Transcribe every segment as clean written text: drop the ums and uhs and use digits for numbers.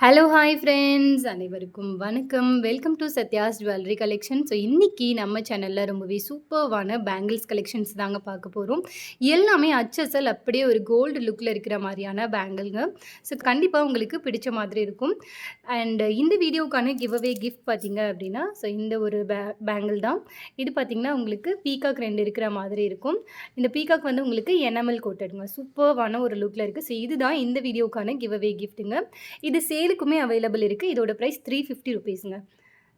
Hello, hi friends அனைவருக்கும் வணக்கம். Welcome to Sathya's jewellery collection. So இன்னைக்கு நம்ம சேனல்ல ரொம்பவே சூப்பர்வான பேங்கிள்ஸ் கலெக்ஷன்ஸ் தாங்க பார்க்க போறோம். எல்லாமே அச்சசல் அப்படியே ஒரு கோல்டு லுக்ல இருக்கிற மாரியான பேங்கிள்ங்க. ஸோ கண்டிப்பா உங்களுக்கு பிடிச்ச மாதிரி இருக்கும். அண்ட் இந்த வீடியோக்கான கிஃப்ட் பார்த்தீங்க அப்படின்னா, ஸோ இந்த ஒரு பேங்கிள் தான். இது பார்த்தீங்கன்னா, உங்களுக்கு பீகாக் 2 இருக்கிற மாதிரி இருக்கும். இந்த பீகாக் வந்து உங்களுக்கு எனாமல் கோட்டட்ங்க. சூப்பர்வான ஒரு லுக்ல இருக்கு. ஸோ இதுதான் இந்த வீடியோக்கான கிஃப்ட்டுங்க. இது சேலுக்குமே அவைலபிள் இருக்குது. இதோட ப்ரைஸ் ₹350ங்க.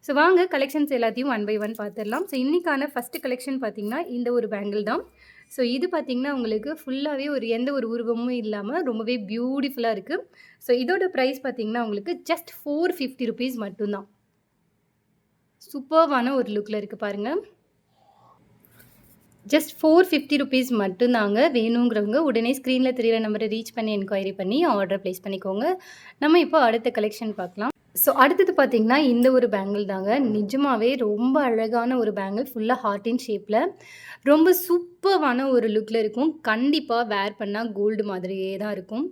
ஸோ வாங்க கலெக்ஷன்ஸ் எல்லாத்தையும் ஒன் பை ஒன் பார்த்துடலாம். ஸோ இன்றைக்கான ஃபஸ்ட்டு கலெக்ஷன் பார்த்தீங்கன்னா, இந்த ஒரு பேங்கிள் தான். ஸோ இது பார்த்தீங்கன்னா, உங்களுக்கு ஃபுல்லாகவே எந்த ஒரு உருவமும் இல்லாமல் ரொம்பவே பியூட்டிஃபுல்லாக இருக்குது. ஸோ இதோட ப்ரைஸ் பார்த்தீங்கன்னா, உங்களுக்கு ஜஸ்ட் ₹450 மட்டும்தான். சூப்பர்வான ஒரு லுக்கில் இருக்குது பாருங்கள். ஜஸ்ட் ₹450 மட்டும்தாங்க. வேணுங்கிறவங்க உடனே ஸ்க்ரீனில் தெரியிற நம்பரை ரீச் பண்ணி என்கொயரி பண்ணி ஆர்டர் ப்ளேஸ் பண்ணிக்கோங்க. நம்ம இப்போ அடுத்த கலெக்ஷன் பார்க்கலாம். ஸோ அடுத்தது பார்த்தீங்கன்னா, இந்த ஒரு பேங்கிள் தாங்க. நிஜமாவே ரொம்ப அழகான ஒரு பேங்கிள். ஃபுல்லாக ஹார்ட் இன் ஷேப்பில் ரொம்ப சூப்பர்வான ஒரு லுக்கில் இருக்கும். கண்டிப்பாக வேர் பண்ணால் கோல்டு மாதிரியே தான் இருக்கும்.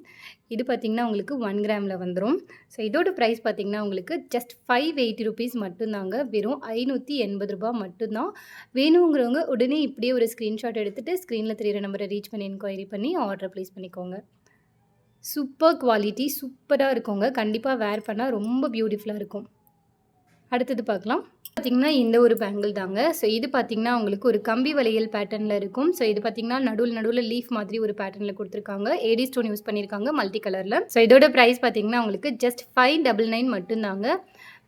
இது பார்த்தீங்கன்னா, உங்களுக்கு 1 கிராமில் வந்துடும். ஸோ இதோட ப்ரைஸ் பார்த்தீங்கன்னா, உங்களுக்கு ஜஸ்ட் ₹580 மட்டும்தாங்க. வெறும் ₹580 மட்டும்தான். வேணுங்கிறவங்க உடனே இப்படியே ஒரு ஸ்க்ரீன்ஷாட் எடுத்துகிட்டு ஸ்க்ரீனில் தெரியிற நம்பரை ரீச் பண்ணி என்கொயரி பண்ணி ஆர்டர் ப்ளேஸ் பண்ணிக்கோங்க. சூப்பர் குவாலிட்டி சூப்பராக இருக்குங்க. கண்டிப்பாக வேர் பண்ணால் ரொம்ப பியூட்டிஃபுல்லாக இருக்கும். அடுத்தது பார்க்கலாம். பார்த்திங்கன்னா, இந்த ஒரு பேங்கிள் தாங்க. ஸோ இது பார்த்திங்கன்னா, உங்களுக்கு ஒரு கம்பி வளையல் பேட்டர்னில் இருக்கும். ஸோ இது பார்த்திங்கன்னா, நடுவில் லீஃப் மாதிரி ஒரு பேட்டர்னில் கொடுத்துருக்காங்க. ஏடி ஸ்டோன் யூஸ் பண்ணியிருக்காங்க மல்டி கலரில். ஸோ இதோட ப்ரைஸ் பார்த்திங்கன்னா, உங்களுக்கு ஜஸ்ட் $599 மட்டும்தாங்க.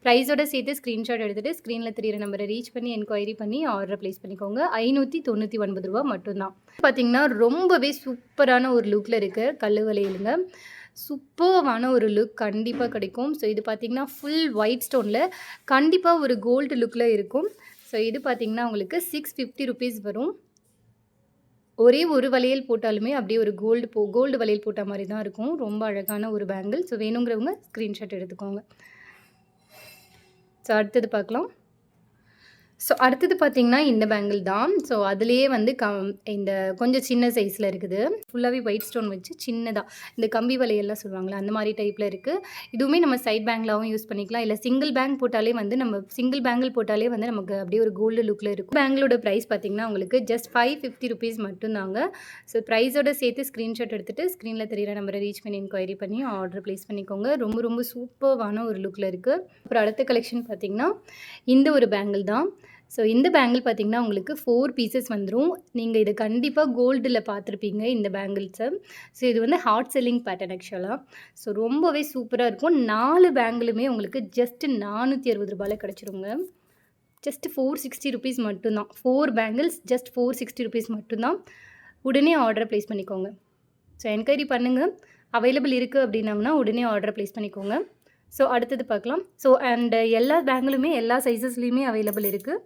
ப்ரைஸோட சேர்த்து ஸ்க்ரீன்ஷாட் எடுத்துகிட்டு ஸ்க்ரீனில் தெரியிற நம்பரை ரீச் பண்ணி என்கொயரி பண்ணி ஆர்டர் ப்ளேஸ் பண்ணிக்கோங்க. ₹599 மட்டும்தான். பார்த்திங்கன்னா, ரொம்பவே சூப்பரான ஒரு லுக்கில் இருக்குது கல்லு வளையலுங்க. சூப்பர்வான ஒரு லுக் கண்டிப்பாக கிடைக்கும். ஸோ இது பார்த்திங்கன்னா, ஃபுல் ஒயிட் ஸ்டோனில் கண்டிப்பாக ஒரு கோல்டு லுக்கில் இருக்கும். ஸோ இது பார்த்திங்கன்னா, உங்களுக்கு ₹650 வரும். ஒரே ஒரு வளையல் போட்டாலுமே அப்படியே ஒரு கோல்டு வளையல் போட்ட மாதிரி தான் இருக்கும். ரொம்ப அழகான ஒரு பேங்கிள். ஸோ வேணுங்கிறவங்க ஸ்க்ரீன்ஷாட் எடுத்துக்கோங்க. ஸோ அடுத்தது பார்க்கலாம். ஸோ அடுத்தது பார்த்திங்கன்னா, இந்த பேங்கிள் தான். ஸோ அதுலேயே வந்து இந்த கொஞ்சம் சின்ன சைஸில் இருக்குது. ஃபுல்லாகவே ஒயிட் ஸ்டோன் வச்சு சின்னதாக இந்த கம்பி வளையல்லாம் சொல்லுவாங்களே அந்த மாதிரி டைப்பில் இருக்குது. இதுவுமே நம்ம சைட் பேங்கிளாகவும் யூஸ் பண்ணிக்கலாம். இல்லை சிங்கிள் பேங்க் போட்டாலே வந்து சிங்கிள் பேங்கிள் போட்டாலே வந்து நமக்கு அப்படியே ஒரு கோல்டு லுக்கில் இருக்கும். பேங்கிளோட ப்ரைஸ் பார்த்திங்கன்னா, உங்களுக்கு ஜஸ்ட் ₹550 மட்டும்தாங்க. ஸோ ப்ரைஸோட சேர்த்து ஸ்க்ரீன்ஷாட் எடுத்துகிட்டு ஸ்க்ரீனில் தெரியிற நம்பரை ரீச் பண்ணி என்கொயரி பண்ணி ஆர்டர் ப்ளேஸ் பண்ணிக்கோங்க. ரொம்ப ரொம்ப சூப்பர்வான ஒரு லுக்கில் இருக்குது. அப்புறம் அடுத்த கலெக்ஷன் பார்த்திங்கன்னா, இந்த ஒரு பேங்கிள் தான். ஸோ இந்த பேங்கிள் பார்த்திங்கன்னா, உங்களுக்கு 4 பீசஸ் வந்துடும். நீங்கள் இதை கண்டிப்பாக கோல்டில் பார்த்துருப்பீங்க இந்த பேங்கிள்ஸை. ஸோ இது வந்து ஹாட் செல்லிங் பேட்டர்ன் ஆக்சுவலாக. ஸோ ரொம்பவே சூப்பராக இருக்கும். 4 பேங்கிளுமே உங்களுக்கு ஜஸ்ட் ₹460 கிடச்சிருங்க. ஜஸ்ட் ₹460 மட்டும்தான். 4 பேங்கிள்ஸ் ஜஸ்ட் ₹460 மட்டும்தான். உடனே ஆர்டர் ப்ளேஸ் பண்ணிக்கோங்க. ஸோ என்கொயரி பண்ணுங்கள். அவைலபிள் இருக்குது அப்படின்னாங்கன்னா உடனே ஆர்டர் ப்ளேஸ் பண்ணிக்கோங்க. ஸோ அடுத்தது பார்க்கலாம். ஸோ எல்லா பேங்கிளுமே எல்லா சைஸஸ்லேயுமே அவைலபிள் இருக்குது.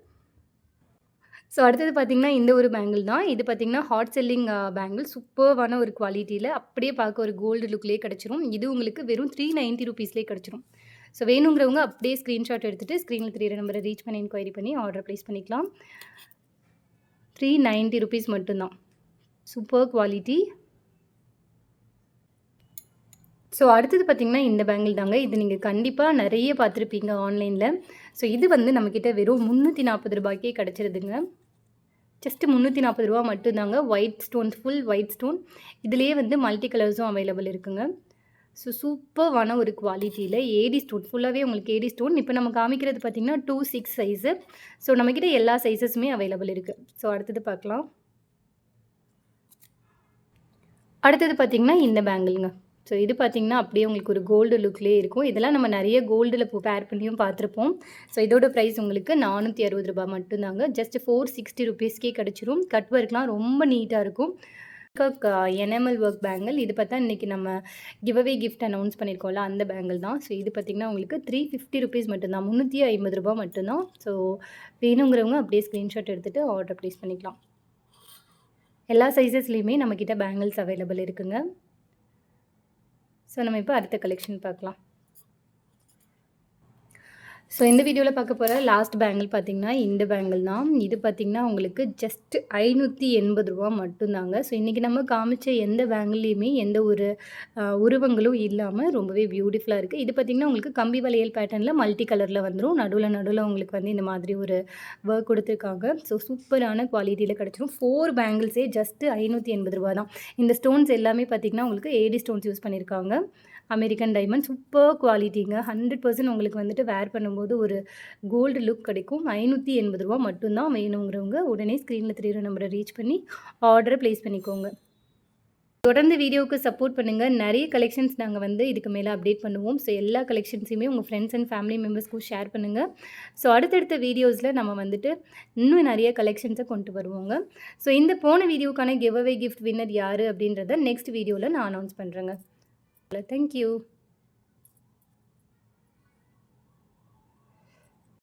ஸோ அடுத்தது பார்த்திங்கன்னா, இந்த ஒரு பேங்கிள் தான். இது பார்த்திங்கன்னா, ஹாட் செல்லிங் பேங்கிள். சூப்பர்வான ஒரு குவாலிட்டியில் அப்படியே பார்க்க ஒரு கோல்டு லுக்லேயே கிடச்சிரும். இது உங்களுக்கு வெறும் ₹390 கிடச்சிரும். ஸோ வேணுங்கிறவங்க அப்படியே ஸ்க்ரீன்ஷாட் எடுத்துகிட்டு ஸ்க்ரீனில் தெரியிற நம்பரை ரீச் பண்ணி என்கொயரி பண்ணி ஆர்டர் ப்ளேஸ் பண்ணிக்கலாம். ₹390 மட்டும்தான். Super quality. ஸோ அடுத்தது பார்த்திங்கன்னா, இந்த பேங்கிள் தாங்க. இது நீங்கள் கண்டிப்பாக நிறைய பார்த்துருப்பீங்க ஆன்லைனில். ஸோ இது வந்து நம்மக்கிட்ட வெறும் ₹340 கிடச்சிருதுங்க. ஜஸ்ட் ₹340 மட்டும்தாங்க. White stone, full white stone. இதுலேயே வந்து மல்டி கலர்ஸும் அவைலபிள் இருக்குங்க. ஸோ சூப்பர்வான ஒரு குவாலிட்டியில் ஏடி ஸ்டோன், ஃபுல்லாகவே உங்களுக்கு ஏடி ஸ்டோன். இப்போ நம்ம காமிக்கிறது பார்த்திங்கன்னா 2-6 சைஸு. ஸோ நம்மக்கிட்ட எல்லா சைஸஸுமே அவைலபிள் இருக்குது. ஸோ அடுத்தது பார்க்கலாம். அடுத்தது பார்த்திங்கன்னா, இந்த பேங்கிள்ங்க. ஸோ இது பார்த்திங்கன்னா, அப்படியே உங்களுக்கு ஒரு கோல்டு லுக்லேயே இருக்கும். இதெல்லாம் நம்ம நிறைய கோல்டில் பேர் பண்ணியும் பார்த்துருப்போம். ஸோ இதோட ப்ரைஸ் உங்களுக்கு ₹460 மட்டும்தாங்க. ஜஸ்ட் ₹460 கிடச்சிரும். கட் ஒர்க்லாம் ரொம்ப நீட்டாக இருக்கும். Enamel work bangle. இது பார்த்தா இன்றைக்கி நம்ம கிஃப்ட் அனௌன்ஸ் பண்ணியிருக்கோம்ல அந்த பேங்கிள் தான். ஸோ இது பார்த்திங்கன்னா, உங்களுக்கு ₹350 மட்டும்தான். ₹350 மட்டும்தான். ஸோ வேணுங்கிறவங்க அப்படியே ஸ்க்ரீன்ஷாட் எடுத்துகிட்டு ஆர்டர் ப்ளேஸ் பண்ணிக்கலாம். எல்லா சைஸஸ்லேயுமே நம்மக்கிட்ட பேங்கிள்ஸ் அவைலபிள் இருக்குங்க. ஸோ நம்ம இப்போ அடுத்த கலெக்ஷன் பார்க்கலாம். ஸோ இந்த வீடியோவில் பார்க்க போகிற லாஸ்ட் பேங்கிள் பார்த்தீங்கன்னா இந்த பேங்கிள் தான். இது பார்த்தீங்கன்னா உங்களுக்கு ஜஸ்ட் ரூ. 580 மட்டும்தாங்க. ஸோ இன்றைக்கி நம்ம காமிச்ச எந்த பேங்கிள்லேயுமே எந்த ஒரு உருவங்களும் இல்லாமல் ரொம்பவே பியூட்டிஃபுல்லாக இருக்குது. இது பார்த்திங்கன்னா உங்களுக்கு கம்பி வளையல் பேட்டர்னில் மல்டி கலரில் வந்துடும். நடுவில் உங்களுக்கு வந்து இந்த மாதிரி ஒரு ஒர்க் கொடுத்துருக்காங்க. ஸோ சூப்பரான குவாலிட்டியில் கிடச்சிரும். 4 பேங்கிள்ஸே ஜஸ்ட்டு ரூ. 580 தான். இந்த ஸ்டோன்ஸ் எல்லாமே பார்த்திங்கன்னா உங்களுக்கு ஏடி ஸ்டோன்ஸ் யூஸ் பண்ணியிருக்காங்க. அமெரிக்கன் டைமண்ட் சூப்பர் குவாலிட்டிங்க. 100% உங்களுக்கு வந்துட்டு வேர் பண்ணும்போது ஒரு கோல்டு லுக் கிடைக்கும். ரூ. 580 மட்டும்தான். வேணுங்கிறவங்க உடனே ஸ்க்ரீனில் தெரியுற நம்பரை ரீச் பண்ணி ஆர்டரை ப்ளேஸ் பண்ணிக்கோங்க. தொடர்ந்து வீடியோவுக்கு சப்போர்ட் பண்ணுங்கள். நிறைய கலெக்ஷன்ஸ் நாங்கள் வந்து இதுக்கு மேலே அப்டேட் பண்ணுவோம். ஸோ எல்லா கலெக்ஷன்ஸையுமே உங்கள் ஃப்ரெண்ட்ஸ் அண்ட் ஃபேமிலி மெம்பர்ஸ்க்கும் ஷேர் பண்ணுங்கள். ஸோ அடுத்தடுத்த வீடியோஸில் நம்ம வந்துட்டு இன்னும் நிறைய கலெக்ஷன்ஸை கொண்டு வருவோங்க. ஸோ இந்த போன வீடியோக்கான கிவ் அவே கிஃப்ட் வின்னர் யார் அப்படின்றத நெக்ஸ்ட் வீடியோவில் நான் அனௌன்ஸ் பண்ணுறேங்க. தேங்க்யூ.